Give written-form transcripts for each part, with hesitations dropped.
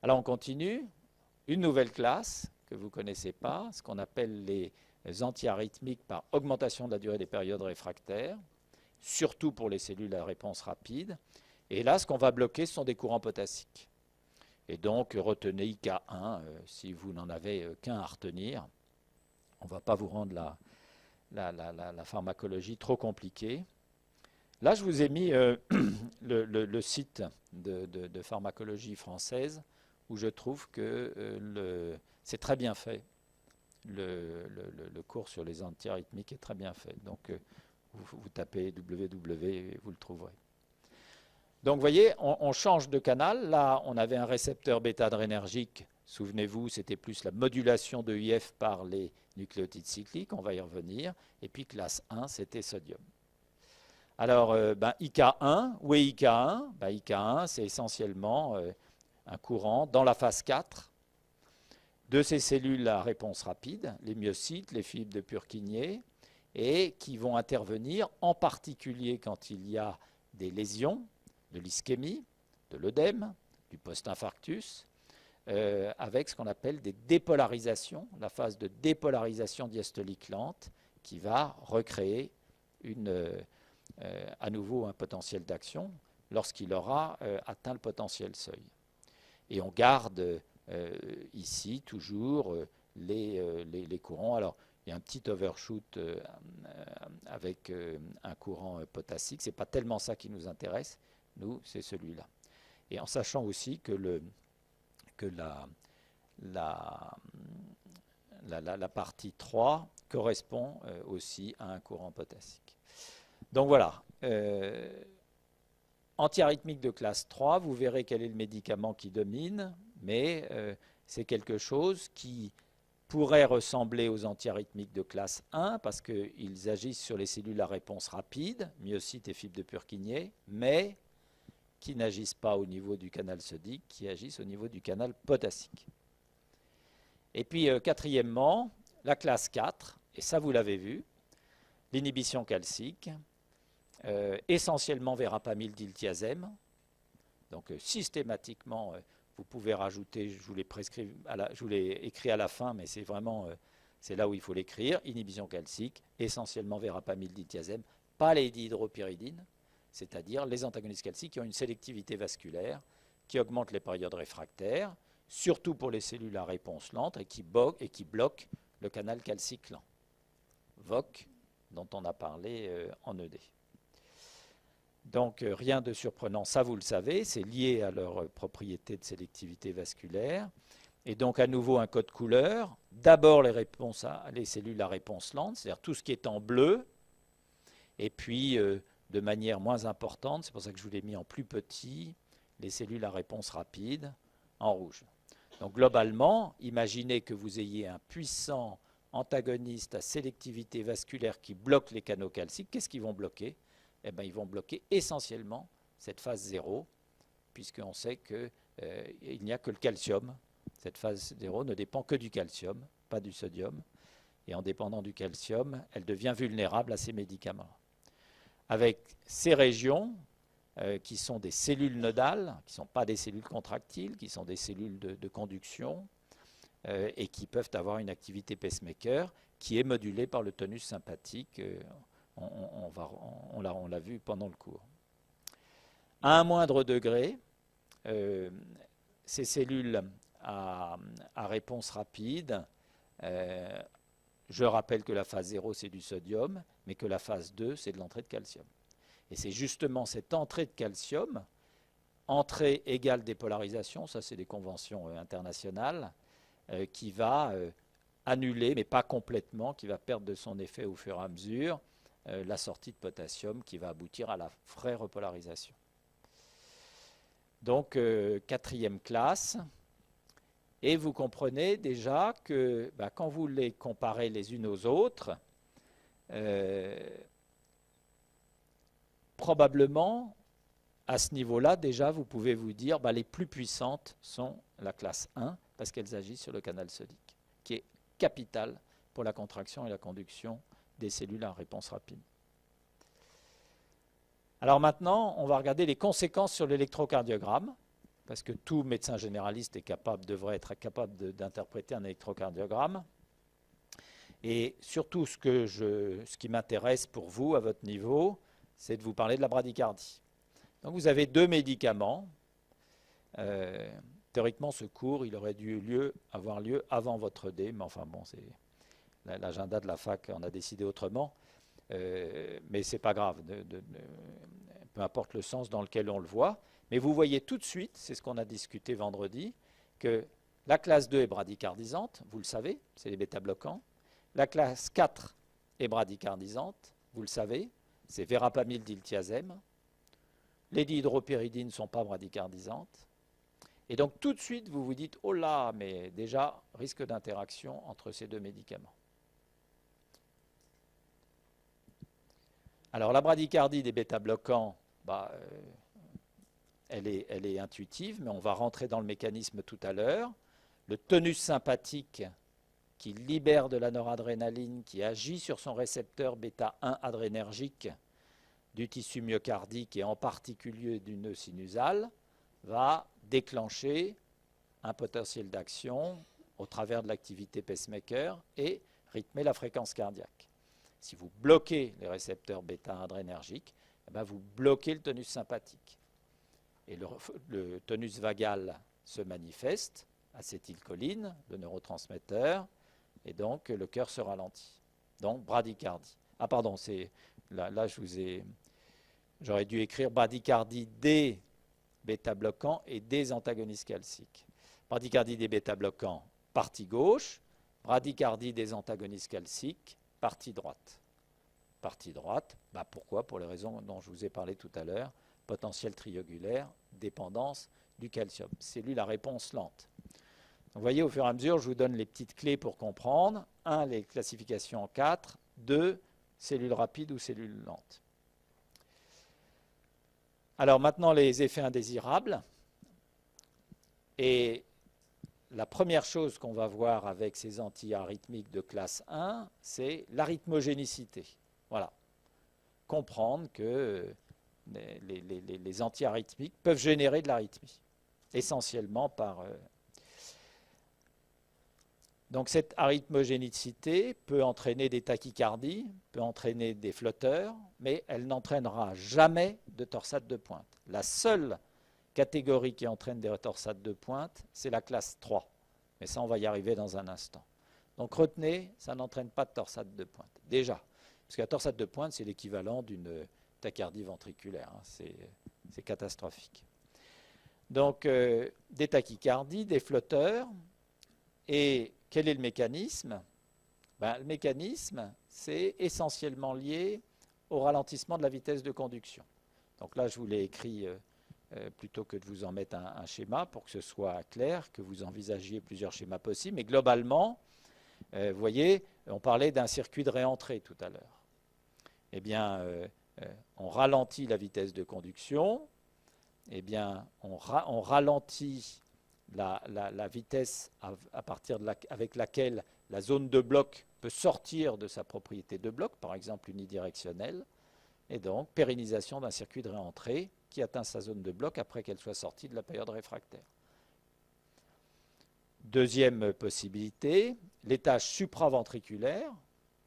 Alors on continue, une nouvelle classe que vous ne connaissez pas, ce qu'on appelle les antiarythmiques par augmentation de la durée des périodes réfractaires, surtout pour les cellules à réponse rapide. Et là, ce qu'on va bloquer, ce sont des courants potassiques. Et donc, retenez IK1 si vous n'en avez qu'un à retenir. On ne va pas vous rendre la pharmacologie trop compliquée. Là, je vous ai mis le site de pharmacologie française où je trouve que c'est très bien fait. Le cours sur les antiarythmiques est très bien fait. Donc, vous tapez www et vous le trouverez. Donc, vous voyez, on change de canal. Là, on avait un récepteur bêta-adrénergique. Souvenez-vous, c'était plus la modulation de IF par les nucléotides cycliques. On va y revenir. Et puis, classe 1, c'était sodium. Alors, IK1, où est IK1 IK1, c'est essentiellement un courant dans la phase 4 de ces cellules à réponse rapide, les myocytes, les fibres de Purkinje, et qui vont intervenir en particulier quand il y a des lésions, de l'ischémie, de l'œdème, du post-infarctus, avec ce qu'on appelle des dépolarisations, la phase de dépolarisation diastolique lente, qui va recréer à nouveau un potentiel d'action lorsqu'il aura atteint le potentiel seuil. Et on garde ici toujours les courants. Alors, il y a un petit overshoot avec un courant potassique. Ce n'est pas tellement ça qui nous intéresse. Nous, c'est celui-là. Et en sachant aussi que la partie 3 correspond aussi à un courant potassique. Donc voilà. Antiarythmique de classe 3, vous verrez quel est le médicament qui domine, mais c'est quelque chose qui pourrait ressembler aux antiarythmiques de classe 1 parce qu'ils agissent sur les cellules à réponse rapide, myocytes et fibres de Purkinje, mais qui n'agissent pas au niveau du canal sodique, qui agissent au niveau du canal potassique. Et puis, quatrièmement, la classe 4, et ça vous l'avez vu, l'inhibition calcique, essentiellement verapamil-diltiazème. Donc, systématiquement, vous pouvez rajouter, je vous l'ai écrit à la fin, mais c'est vraiment, c'est là où il faut l'écrire, inhibition calcique, essentiellement verapamil-diltiazème, pas les dihydropyridines, c'est-à-dire les antagonistes calciques qui ont une sélectivité vasculaire, qui augmente les périodes réfractaires, surtout pour les cellules à réponse lente et qui bloquent le canal calcique lent. VOC, dont on a parlé en ED. Donc rien de surprenant, ça vous le savez, c'est lié à leur propriété de sélectivité vasculaire. Et donc à nouveau un code couleur, d'abord les cellules à réponse lente, c'est-à-dire tout ce qui est en bleu, et puis de manière moins importante, c'est pour ça que je vous l'ai mis en plus petit, les cellules à réponse rapide en rouge. Donc globalement, imaginez que vous ayez un puissant antagoniste à sélectivité vasculaire qui bloque les canaux calciques. Qu'est-ce qu'ils vont bloquer ? Eh bien, ils vont bloquer essentiellement cette phase 0, puisqu'on sait qu'il n'y a que le calcium. Cette phase 0 ne dépend que du calcium, pas du sodium. Et en dépendant du calcium, elle devient vulnérable à ces médicaments. Avec ces régions, qui sont des cellules nodales, qui ne sont pas des cellules contractiles, qui sont des cellules de conduction, et qui peuvent avoir une activité pacemaker qui est modulée par le tonus sympathique. On l'a vu pendant le cours. À un moindre degré, ces cellules à réponse rapide, je rappelle que la phase 0, c'est du sodium, mais que la phase 2, c'est de l'entrée de calcium. Et c'est justement cette entrée de calcium, entrée égale dépolarisation, ça c'est des conventions internationales, qui va annuler, mais pas complètement, qui va perdre de son effet au fur et à mesure, la sortie de potassium qui va aboutir à la vraie repolarisation. Donc, quatrième classe. Et vous comprenez déjà que quand vous les comparez les unes aux autres, probablement, à ce niveau-là, déjà, vous pouvez vous dire les plus puissantes sont la classe 1 parce qu'elles agissent sur le canal sodique, qui est capital pour la contraction et la conduction des cellules à réponse rapide. Alors maintenant, on va regarder les conséquences sur l'électrocardiogramme. parce que tout médecin généraliste devrait être capable d'interpréter un électrocardiogramme. Et surtout, ce qui m'intéresse pour vous, à votre niveau, c'est de vous parler de la bradycardie. Donc vous avez deux médicaments. Théoriquement, ce cours, il aurait dû avoir lieu avant votre D, mais enfin bon, c'est l'agenda de la fac en a décidé autrement. Mais ce n'est pas grave, peu importe le sens dans lequel on le voit. Mais vous voyez tout de suite, c'est ce qu'on a discuté vendredi, que la classe 2 est bradycardisante, vous le savez, c'est les bêta-bloquants. La classe 4 est bradycardisante, vous le savez, c'est verapamil, diltiazem. Les dihydropyridines ne sont pas bradycardisantes. Et donc tout de suite, vous vous dites, oh là, mais déjà, risque d'interaction entre ces deux médicaments. Alors la bradycardie des bêta-bloquants, elle est intuitive, mais on va rentrer dans le mécanisme tout à l'heure. Le tonus sympathique qui libère de la noradrénaline, qui agit sur son récepteur bêta-1 adrénergique du tissu myocardique et en particulier du nœud sinusal, va déclencher un potentiel d'action au travers de l'activité pacemaker et rythmer la fréquence cardiaque. Si vous bloquez les récepteurs bêta adrénergiques, vous bloquez le tonus sympathique. Et le tonus vagal se manifeste, acétylcholine, le neurotransmetteur, et donc le cœur se ralentit. Donc bradycardie. Ah pardon, là j'aurais dû écrire bradycardie des bêta-bloquants et des antagonistes calciques. Bradycardie des bêta-bloquants, partie gauche, bradycardie des antagonistes calciques, partie droite. Partie droite, pourquoi? Pour les raisons dont je vous ai parlé tout à l'heure, potentiel triangulaire, dépendance du calcium. C'est lui la réponse lente. Donc, vous voyez, au fur et à mesure, je vous donne les petites clés pour comprendre. 1, les classifications en 4. 2, cellules rapides ou cellules lentes. Alors maintenant, les effets indésirables. Et la première chose qu'on va voir avec ces antiarythmiques de classe 1, c'est l'arythmogénicité. Voilà. Comprendre que les antiarythmiques peuvent générer de l'arythmie, essentiellement par... Donc cette arythmogénicité peut entraîner des tachycardies, peut entraîner des flotteurs, mais elle n'entraînera jamais de torsade de pointe. La seule catégorie qui entraîne des torsades de pointe, c'est la classe 3. Mais ça, on va y arriver dans un instant. Donc retenez, ça n'entraîne pas de torsade de pointe. Déjà, parce que la torsade de pointe, c'est l'équivalent d'une tachycardie ventriculaire. C'est catastrophique. Donc des tachycardies, des flotteurs. Et quel est le mécanisme? Le mécanisme, c'est essentiellement lié au ralentissement de la vitesse de conduction. Donc là, je vous l'ai écrit plutôt que de vous en mettre un schéma pour que ce soit clair, que vous envisagiez plusieurs schémas possibles. Mais globalement, vous voyez, on parlait d'un circuit de réentrée tout à l'heure. Eh bien, on ralentit la vitesse de conduction. Eh bien, on ralentit la vitesse à partir avec laquelle la zone de bloc peut sortir de sa propriété de bloc, par exemple unidirectionnelle, et donc pérennisation d'un circuit de réentrée qui atteint sa zone de bloc après qu'elle soit sortie de la période réfractaire. Deuxième possibilité, l'étage supraventriculaire.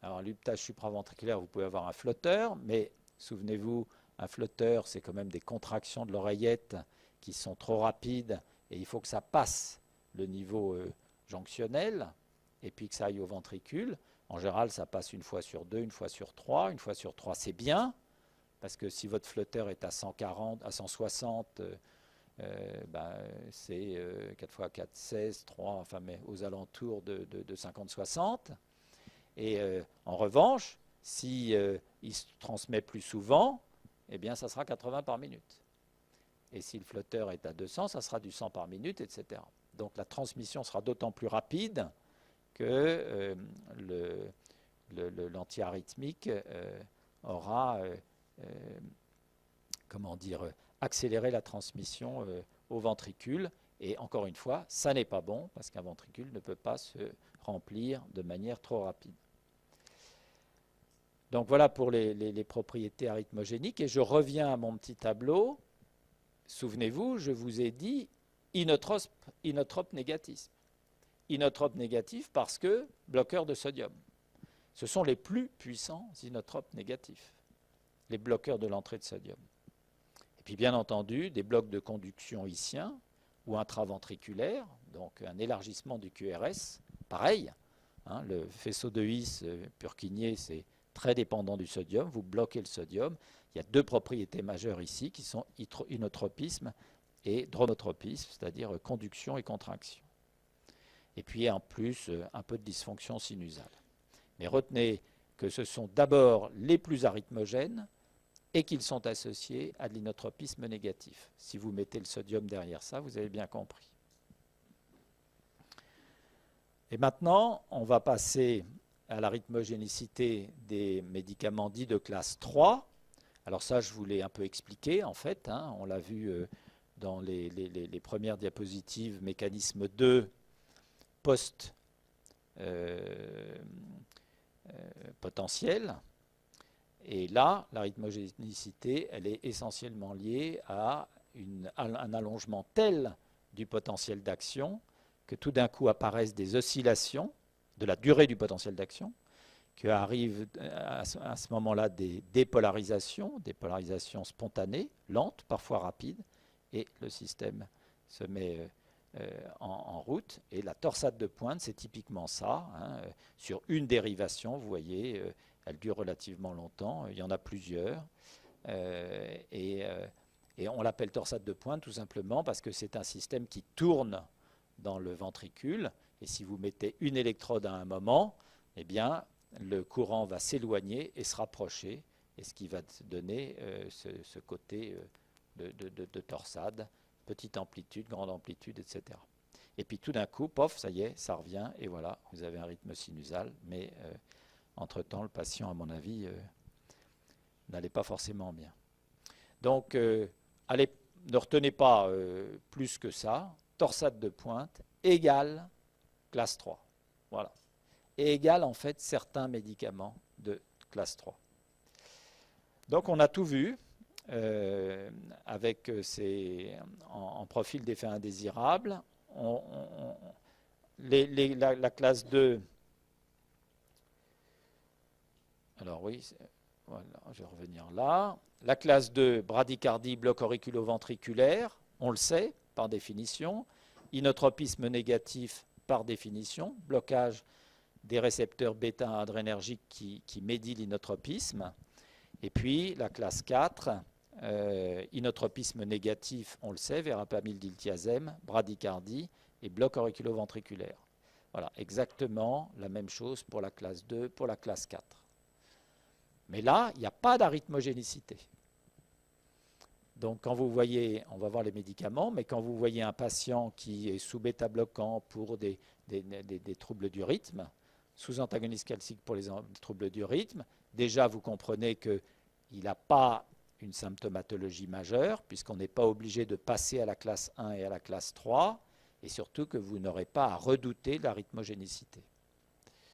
Alors l'étage supraventriculaire, vous pouvez avoir un flotteur, mais souvenez-vous, un flotteur, c'est quand même des contractions de l'oreillette qui sont trop rapides et il faut que ça passe le niveau jonctionnel et puis que ça aille au ventricule. En général, ça passe une fois sur 2, une fois sur 3. Une fois sur 3, c'est bien, parce que si votre flotteur est à 140, à 160, c'est 4 x 4, 16, 3, enfin, mais aux alentours de 50-60. Et en revanche, si il se transmet plus souvent, eh bien, ça sera 80 par minute. Et si le flotteur est à 200, ça sera du 100 par minute, etc. Donc la transmission sera d'autant plus rapide que l'antiarythmique aura accéléré la transmission au ventricule. Et encore une fois, ça n'est pas bon parce qu'un ventricule ne peut pas se remplir de manière trop rapide. Donc voilà pour les propriétés arythmogéniques. Et je reviens à mon petit tableau. Souvenez-vous, je vous ai dit, inotrope négatif. Inotrope négatif parce que bloqueur de sodium. Ce sont les plus puissants inotropes négatifs, les bloqueurs de l'entrée de sodium. Et puis bien entendu, des blocs de conduction ischien ou intraventriculaire, donc un élargissement du QRS, pareil, hein, le faisceau de His Purkinje, c'est très dépendant du sodium, vous bloquez le sodium. Il y a deux propriétés majeures ici qui sont inotropisme et dromotropisme, c'est-à-dire conduction et contraction. Et puis en plus, un peu de dysfonction sinusale. Mais retenez que ce sont d'abord les plus arythmogènes et qu'ils sont associés à de l'inotropisme négatif. Si vous mettez le sodium derrière ça, vous avez bien compris. Et maintenant, on va passer à la rythmogénicité des médicaments dits de classe 3. Alors ça, je vous l'ai un peu expliqué, en fait. Hein, on l'a vu dans les premières diapositives, mécanisme 2, post-potentiel. Et là, la rythmogénicité, elle est essentiellement liée à un allongement tel du potentiel d'action que tout d'un coup apparaissent des oscillations de la durée du potentiel d'action, qu'arrivent à ce moment-là des dépolarisations spontanées, lentes, parfois rapides, et le système se met en route. Et la torsade de pointe, c'est typiquement ça. Hein, sur une dérivation, vous voyez, elle dure relativement longtemps, il y en a plusieurs. Et on l'appelle torsade de pointe tout simplement parce que c'est un système qui tourne dans le ventricule. Et si vous mettez une électrode à un moment, eh bien, le courant va s'éloigner et se rapprocher, et ce qui va donner ce côté de torsade, petite amplitude, grande amplitude, etc. Et puis tout d'un coup, pof, ça y est, ça revient, et voilà, vous avez un rythme sinusal, mais entre-temps, le patient, à mon avis, n'allait pas forcément bien. Donc, allez, ne retenez pas plus que ça, torsade de pointe égale classe 3. Voilà. Et égale en fait certains médicaments de classe 3. Donc on a tout vu avec en profil d'effet indésirable. La classe 2, alors oui, voilà, je vais revenir là. La classe 2, bradycardie, bloc auriculo-ventriculaire, on le sait par définition. Inotropisme négatif par définition, blocage des récepteurs bêta-adrénergiques qui médient l'inotropisme. Et puis la classe 4, inotropisme négatif, on le sait, verapamil-diltiazem, bradycardie et bloc auriculo-ventriculaire. Voilà, exactement la même chose pour la classe 2, pour la classe 4. Mais là, il n'y a pas d'arythmogénicité. Donc quand vous voyez, on va voir les médicaments, mais quand vous voyez un patient qui est sous bêta-bloquant pour des troubles du rythme, sous antagoniste calcique pour les troubles du rythme, déjà vous comprenez qu'il n'a pas une symptomatologie majeure, puisqu'on n'est pas obligé de passer à la classe 1 et à la classe 3, et surtout que vous n'aurez pas à redouter la rythmogénicité.